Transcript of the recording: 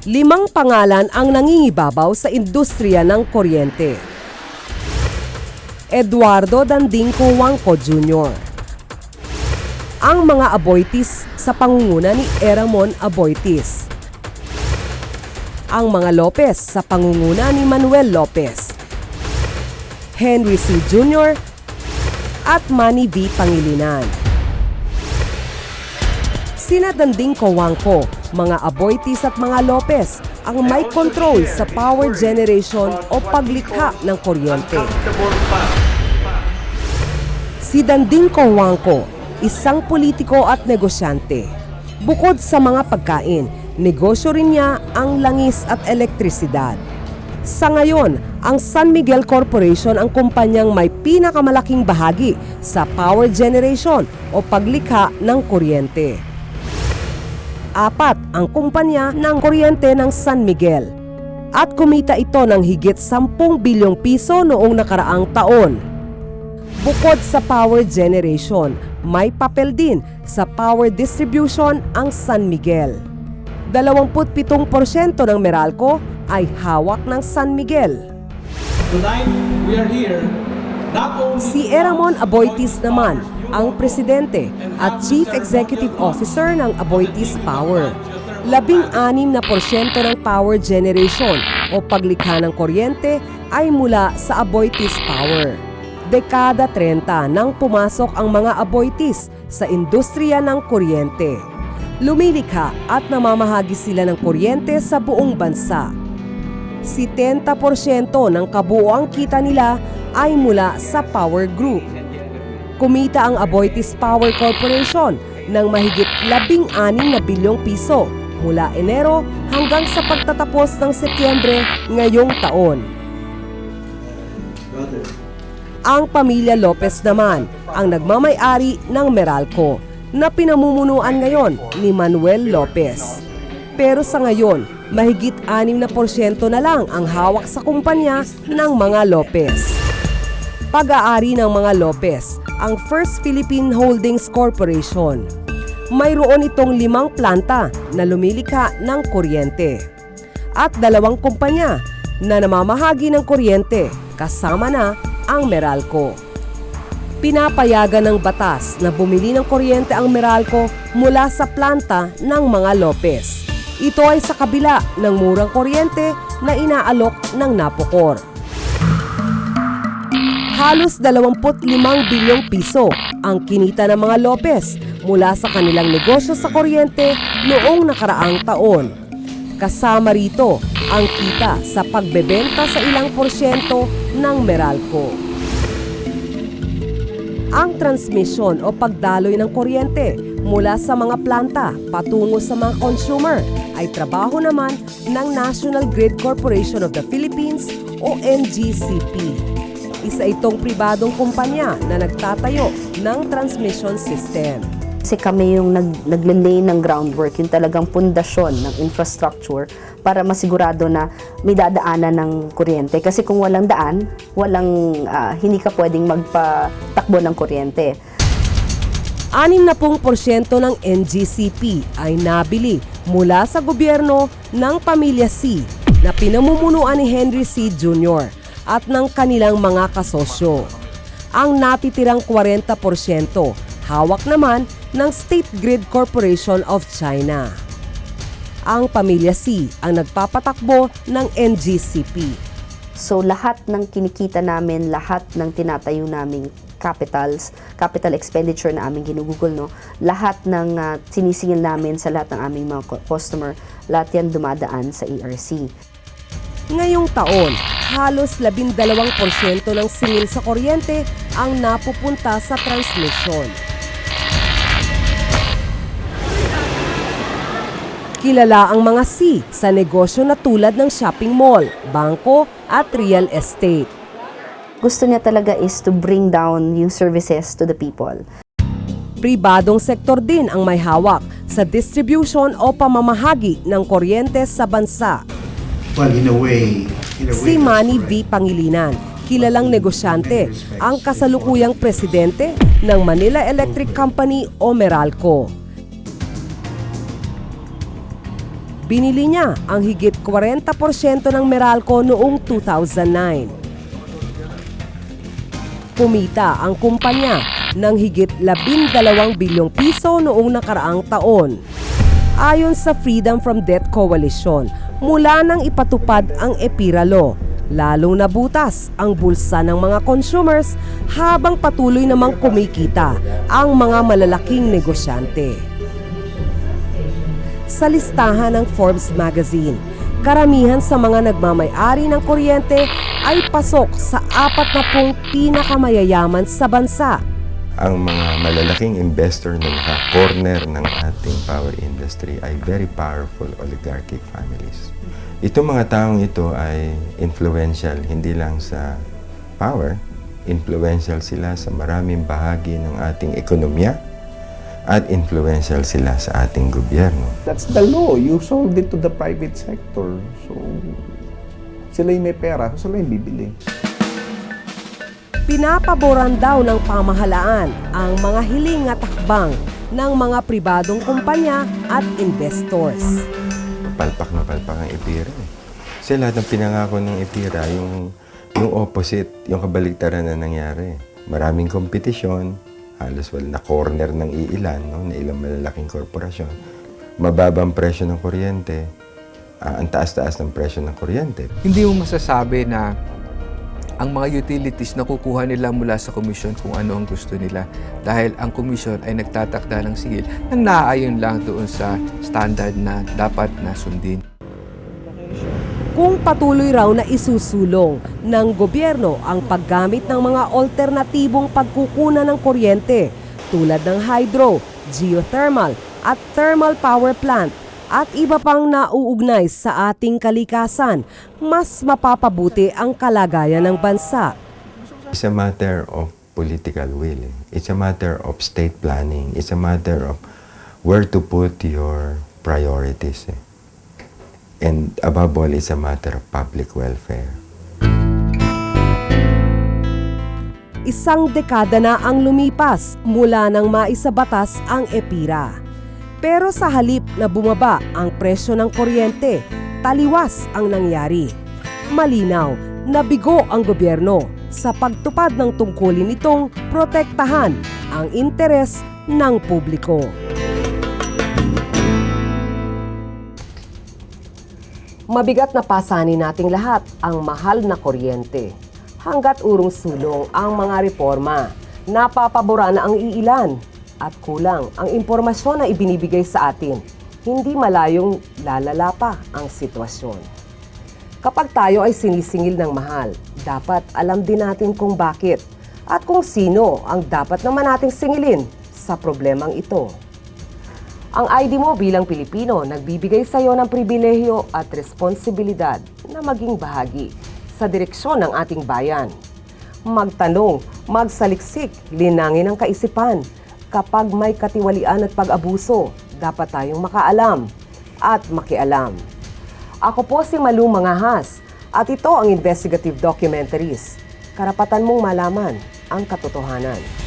5 pangalan ang nangingibabaw sa industriya ng kuryente. Eduardo Dandingco Huangco Jr. Ang mga Aboitiz sa pangunguna ni Eramon Aboitiz. Ang mga Lopez sa pangunguna ni Manuel Lopez. Henry C. Jr. at Manny V. Pangilinan. Sina Dandingco Huangco, mga Aboitiz at mga Lopez ang may control sa power generation o paglikha ng kuryente. Si Dandingco Huangco, isang politiko at negosyante. Bukod sa mga pagkain, negosyo rin niya ang langis at elektrisidad. Sa ngayon, ang San Miguel Corporation ang kumpanyang may pinakamalaking bahagi sa power generation o paglikha ng kuryente. 4 ang kumpanya ng kuryente ng San Miguel at kumita ito ng higit 10 bilyong piso noong nakaraang taon. Bukod sa power generation, may papel din sa power distribution ang San Miguel. 27% ng Meralco ay hawak ng San Miguel. Tonight, we are here not only Si Eramon Aboitiz naman ang presidente at chief executive officer ng Aboitiz Power. 16% ng power generation o paglikha ng kuryente ay mula sa Aboitiz Power. Dekada 30 nang pumasok ang mga Aboitiz sa industriya ng kuryente. Lumilikha at namamahagi sila ng kuryente sa buong bansa. 70% ng kabuoang kita nila ay mula sa Power Group. Kumita ang Aboitiz Power Corporation ng mahigit 16 na bilyong piso mula Enero hanggang sa pagtatapos ng Setyembre ngayong taon. Ang pamilya Lopez naman ang nagmamay-ari ng Meralco na pinamumunuan ngayon ni Manuel Lopez. Pero sa ngayon, mahigit 6% na lang ang hawak sa kumpanya ng mga Lopez. Pag-aari ng mga Lopez ang First Philippine Holdings Corporation. Mayroon itong 5 planta na lumilikha ng kuryente at 2 kumpanya na namamahagi ng kuryente kasama na ang Meralco. Pinapayagan ng batas na bumili ng kuryente ang Meralco mula sa planta ng mga Lopez. Ito ay sa kabila ng murang kuryente na inaalok ng Napocor. Halos 25 bilyong piso ang kinita ng mga Lopez mula sa kanilang negosyo sa kuryente noong nakaraang taon. Kasama rito ang kita sa pagbebenta sa ilang porsyento ng Meralco. Ang transmisyon o pagdaloy ng kuryente mula sa mga planta patungo sa mga consumer ay trabaho naman ng National Grid Corporation of the Philippines o NGCP. Isa itong pribadong kumpanya na nagtatayo ng transmission system. Kasi kami yung naglilay ng groundwork, yung talagang pundasyon ng infrastructure para masigurado na may dadaanan ng kuryente. Kasi kung walang daan, hindi ka pwedeng magpatakbo ng kuryente. 60% ng NGCP ay nabili mula sa gobyerno ng Pamilya C na pinamumunuan ni Henry C. Jr. at ng kanilang mga kasosyo. Ang natitirang 40% hawak naman ng State Grid Corporation of China. Ang Pamilya C ang nagpapatakbo ng NGCP. So lahat ng kinikita namin, lahat ng tinatayo naming capital expenditure na aming ginugugol, lahat ng sinisingil namin sa lahat ng aming mga customer, lahat yan dumadaan sa ERC. Ngayong taon, halos 12% ng singil sa kuryente ang napupunta sa transmission. Kilala ang mga C sa negosyo na tulad ng shopping mall, bangko at real estate. Gusto niya talaga is to bring down yung services to the people. Pribadong sektor din ang may hawak sa distribution o pamamahagi ng kuryente sa bansa. Well, in a way, Si Manny V. Pangilinan, kilalang negosyante, ang kasalukuyang presidente ng Manila Electric Company o Meralco. Binili niya ang higit 40% ng Meralco noong 2009. Kumita ang kumpanya ng higit 12 bilyong piso noong nakaraang taon. Ayon sa Freedom from Debt Coalition, mula nang ipatupad ang EPIRA Law, lalong nabutas ang bulsa ng mga consumers habang patuloy namang kumikita ang mga malalaking negosyante. Sa listahan ng Forbes magazine, karamihan sa mga nagmamay-ari ng kuryente ay pasok sa 40 pinakamayayaman sa bansa. Ang mga malalaking investor na naka-corner ng ating power industry ay very powerful oligarchic families. Itong mga taong ito ay influential hindi lang sa power, influential sila sa maraming bahagi ng ating ekonomiya at influential sila sa ating gobyerno. That's the law. You sold it to the private sector. So, sila yung may pera, sila yung bibili. Pinapaboran daw ng pamahalaan ang mga hiling at takbang ng mga pribadong kumpanya at investors. Palpak na palpak ang EPIRA. Kasi lahat ng pinangako ng EPIRA, yung opposite, yung kabaligtaran na nangyari. Maraming kompetisyon, halos wala na corner ng iilan, no, na ilang malalaking korporasyon. Mababang presyo ng kuryente, ang taas-taas ng presyo ng kuryente. Hindi mo masasabi na ang mga utilities nakukuha nila mula sa komisyon kung ano ang gusto nila dahil ang komisyon ay nagtatakda ng sigil nang naaayon lang doon sa standard na dapat na sundin. Kung patuloy raw na isusulong ng gobyerno ang paggamit ng mga alternatibong pagkukunan ng kuryente tulad ng hydro, geothermal at thermal power plant at iba pang nauugnay sa ating kalikasan, mas mapapabuti ang kalagayan ng bansa. It's a matter of political will. It's a matter of state planning. It's a matter of where to put your priorities. And above all, it's a matter of public welfare. Isang dekada na ang lumipas mula nang maisabatas ang EPIRA. Pero sa halip na bumaba ang presyo ng kuryente, taliwas ang nangyari. Malinaw na bigo ang gobyerno sa pagtupad ng tungkulin nitong protektahan ang interes ng publiko. Mabigat na pasanin nating lahat ang mahal na kuryente. Hanggat urong sulong ang mga reforma, napapabura na ang iilan at kulang ang impormasyon na ibinibigay sa atin. Hindi malayong lalala pa ang sitwasyon. Kapag tayo ay sinisingil ng mahal, dapat alam din natin kung bakit at kung sino ang dapat naman nating singilin sa problemang ito. Ang ID mo bilang Pilipino nagbibigay sa iyo ng pribilehyo at responsibilidad na maging bahagi sa direksyon ng ating bayan. Magtanong, magsaliksik, linangin ang kaisipan. Kapag may katiwalian at pag-abuso, dapat tayong makaalam at makialam. Ako po si Malu Mangahas at ito ang Investigative Documentaries. Karapatan mong malaman ang katotohanan.